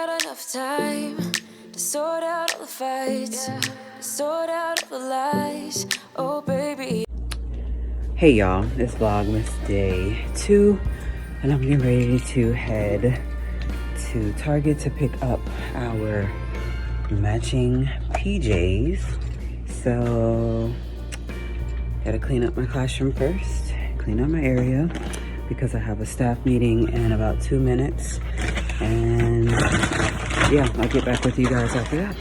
got enough time to sort out all the fights, to sort out all the lies. Oh, baby. Hey y'all, it's Vlogmas day 2, and I'm getting ready to head to Target to pick up our matching PJs. So, gotta clean up my classroom first, clean up my area, because I have a staff meeting in about 2 minutes. And yeah, I'll get back with you guys after that.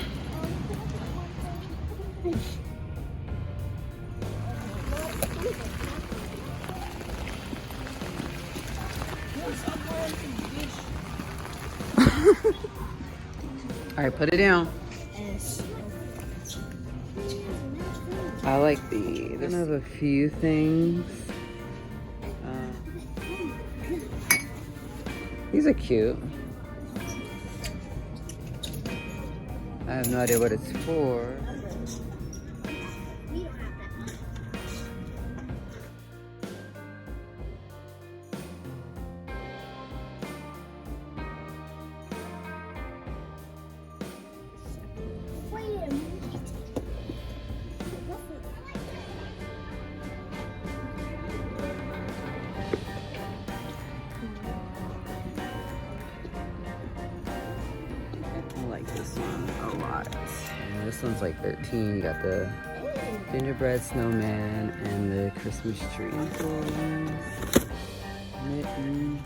All right, put it down. I like these. I have a few things. These are cute. I have no idea what it's for. This one a lot. And this one's like 13. You got the gingerbread snowman and the Christmas tree. Mittens.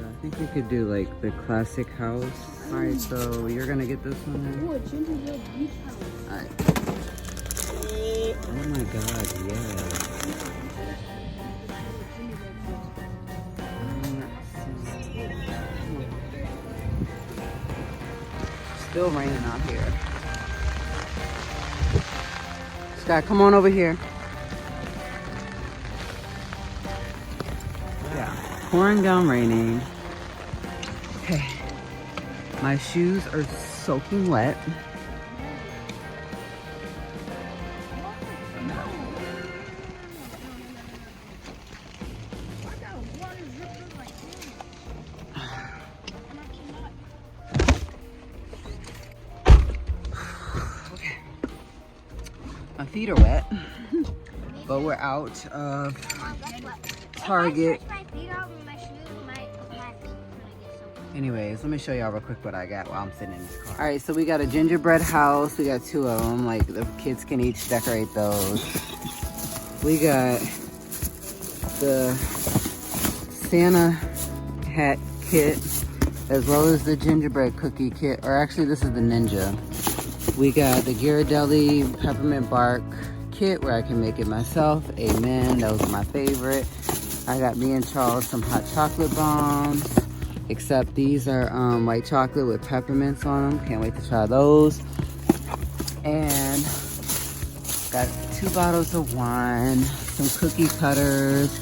I think we could do like the classic house. All right, so you're gonna get this one then? Oh, a gingerbread beach house. All right. Oh my God, yeah. Still raining out here. Scott, come on over here. Yeah, pouring down raining. Okay, my shoes are soaking wet. Okay, my feet are wet, but we're out of Target. Anyways, let me show y'all real quick what I got while I'm sitting in this car. All right, so we got a gingerbread house. We got 2 of them. Like, the kids can each decorate those. We got the Santa hat kit, as well as the gingerbread cookie kit. Or actually, this is the Ninja. We got the Ghirardelli peppermint bark kit, where I can make it myself. Amen. That was my favorite. I got me and Charles some hot chocolate bombs. Except these are white chocolate with peppermints on them. Can't wait to try those. And got 2 bottles of wine, some cookie cutters,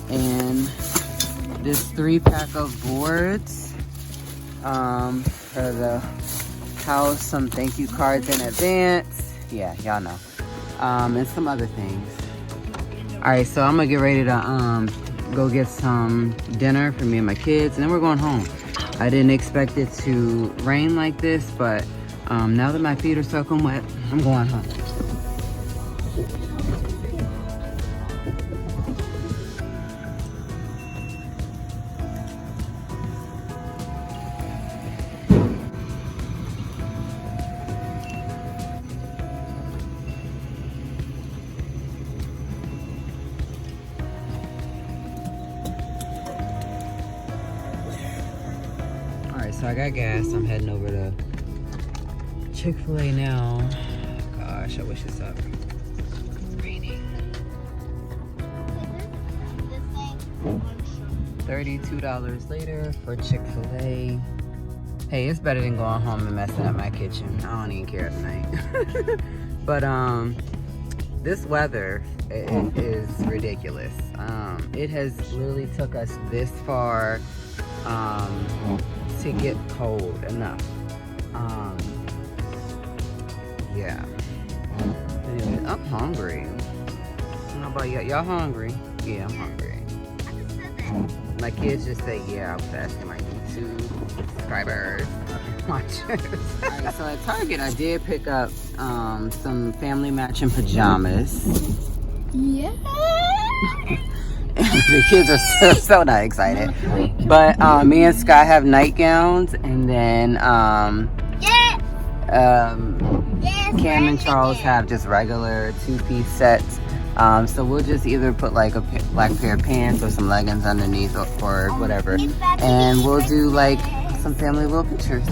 and this 3-pack of boards for the house. Some thank you cards in advance. Yeah, y'all know. And some other things. All right, so I'm gonna get ready to go get some dinner for me and my kids, and then we're going home. I didn't expect it to rain like this, but now that my feet are soaking wet, I'm going home. So I got gas. I'm heading over to Chick-fil-A now. Gosh, I wish it stopped raining. $32 later for Chick-fil-A. Hey, it's better than going home and messing up my kitchen. I don't even care tonight. But this weather is ridiculous. It has literally took us this far to get cold enough. Yeah. Anyway, I'm hungry. How about y'all? Y'all hungry? Yeah, I'm hungry. My kids just say, yeah, I was asking my YouTube subscribers. Alright, so at Target, I did pick up some family matching pajamas. Yeah. The kids are so not excited. But me and Sky have nightgowns, and then Cam and Charles have just regular two-piece sets. So we'll just either put like a black pair of pants or some leggings underneath or whatever, and we'll do like some family little pictures.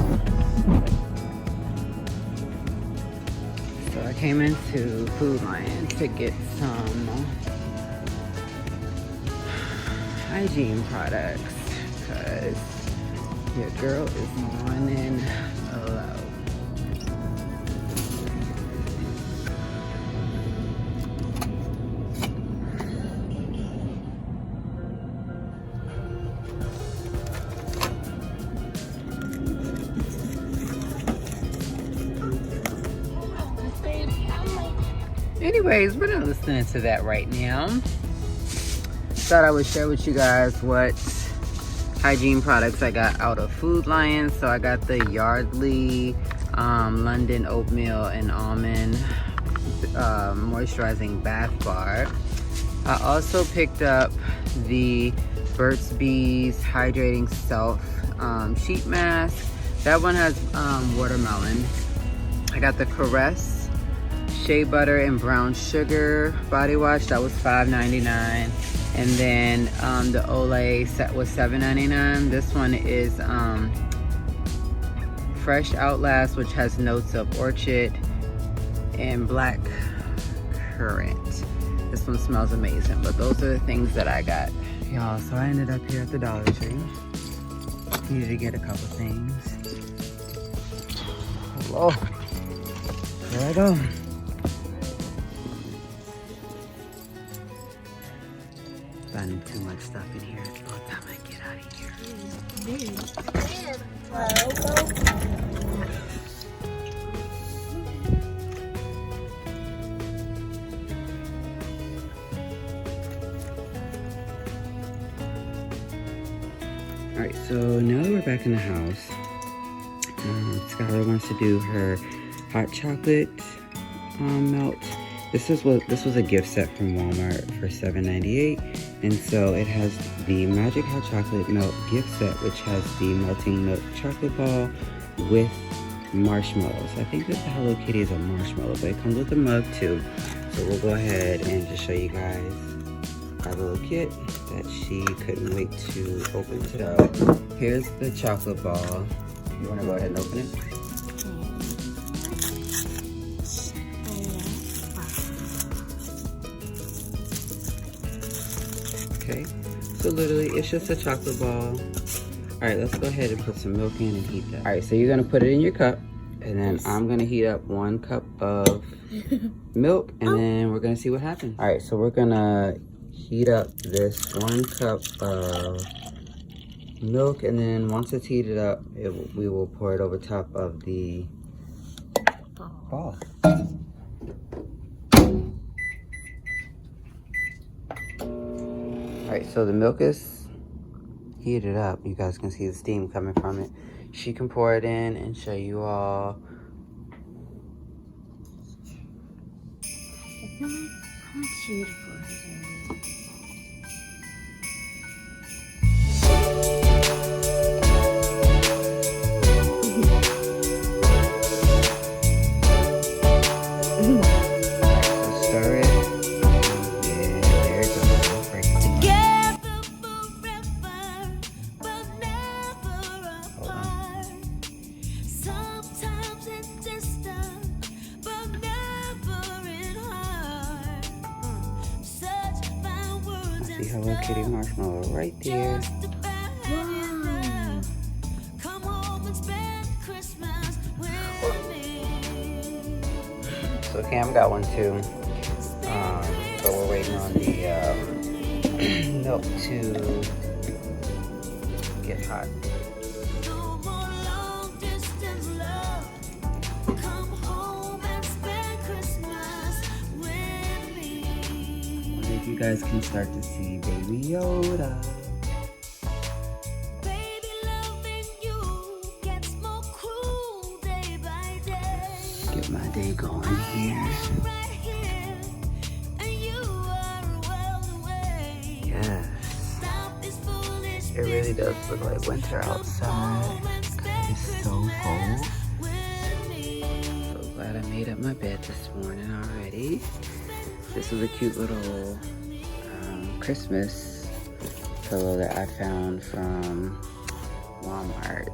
So I came into Food Lion to get some hygiene products because your girl is running low. Anyways, we're not listening to that right now. Thought I would share with you guys what hygiene products I got out of Food Lion. So I got the Yardley London Oatmeal and Almond Moisturizing Bath Bar. I also picked up the Burt's Bees Hydrating Self Sheet Mask. That one has watermelon. I got the Caress Shea Butter and Brown Sugar Body Wash. That was $5.99. And then the Olay set was $7.99. This one is Fresh Outlast, which has notes of orchid and black currant. This one smells amazing. But those are the things that I got, y'all. So I ended up here at the Dollar Tree. Needed to get a couple things. Hello. There I go. Finding too much stuff in here. It's about time I get out of here. Alright, so now that we're back in the house, Skylar wants to do her hot chocolate melt. This was a gift set from Walmart for $7.98, and so it has the Magic Hot Chocolate Melt gift set, which has the melting milk chocolate ball with marshmallows. I think that the Hello Kitty is a marshmallow, but it comes with a mug too. So we'll go ahead and just show you guys our little kit that she couldn't wait to open it up. Here's the chocolate ball. You want to go ahead and open it? Okay, so literally it's just a chocolate ball. All right, let's go ahead and put some milk in and heat that. All right, so you're gonna put it in your cup, and then I'm gonna heat up 1 cup of milk, and then we're gonna see what happens. All right, so we're gonna heat up this 1 cup of milk, and then once it's heated up, we will pour it over top of the ball. Alright, so the milk is heated up. You guys can see the steam coming from it. She can pour it in and show you all. see Hello Kitty marshmallow right there. So Cam got one too, but we're waiting on the milk to get hot. You guys can start to see Baby Yoda. Get my day going here. Yes. It really does look like winter outside. It's so cold. So glad I made up my bed this morning already. This is a cute little Christmas pillow that I found from Walmart.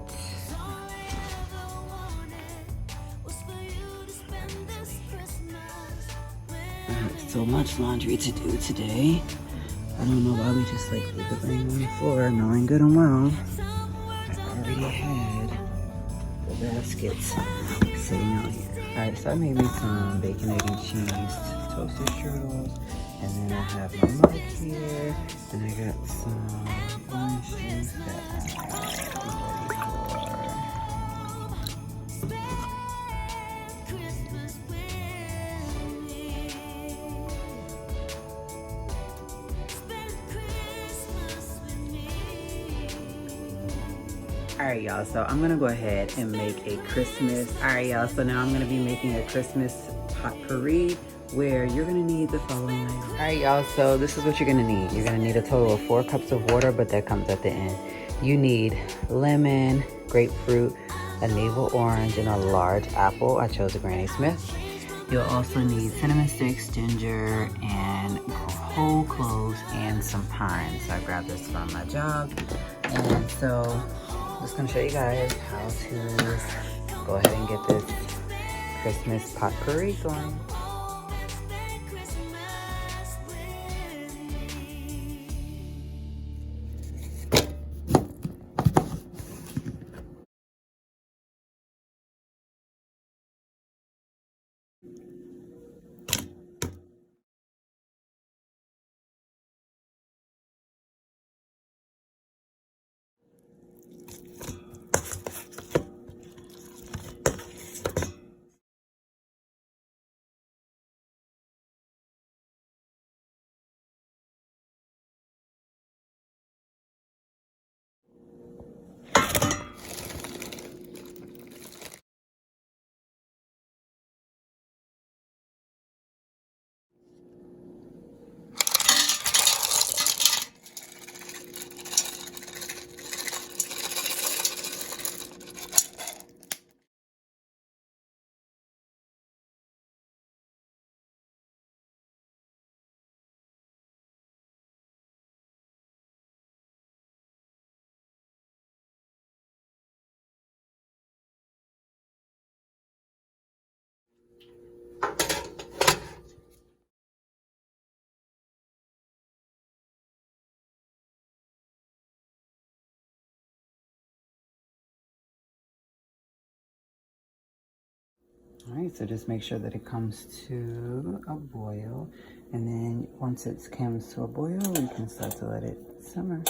I have so much laundry to do today. I don't know why we just like leave it laying on the floor, knowing good and well I already had the baskets sitting out here. Alright, so I made me some bacon, egg, and cheese toasted strudels. And then I have my mug here, and I got some orange juice that I'm ready for. Alright y'all, so I'm gonna go ahead and make a Christmas. Alright y'all, so now I'm gonna be making a Christmas potpurri, where you're gonna need the following items. All right, y'all, so this is what you're gonna need. You're gonna need a total of 4 cups of water, but that comes at the end. You need lemon, grapefruit, a navel orange, and a large apple. I chose a Granny Smith. You'll also need cinnamon sticks, ginger, and whole cloves, and some pine. So I grabbed this from my job. And so I'm just gonna show you guys how to go ahead and get this Christmas potpurri going. All right, so just make sure that it comes to a boil, and then once it comes to a boil, we can start to let it simmer.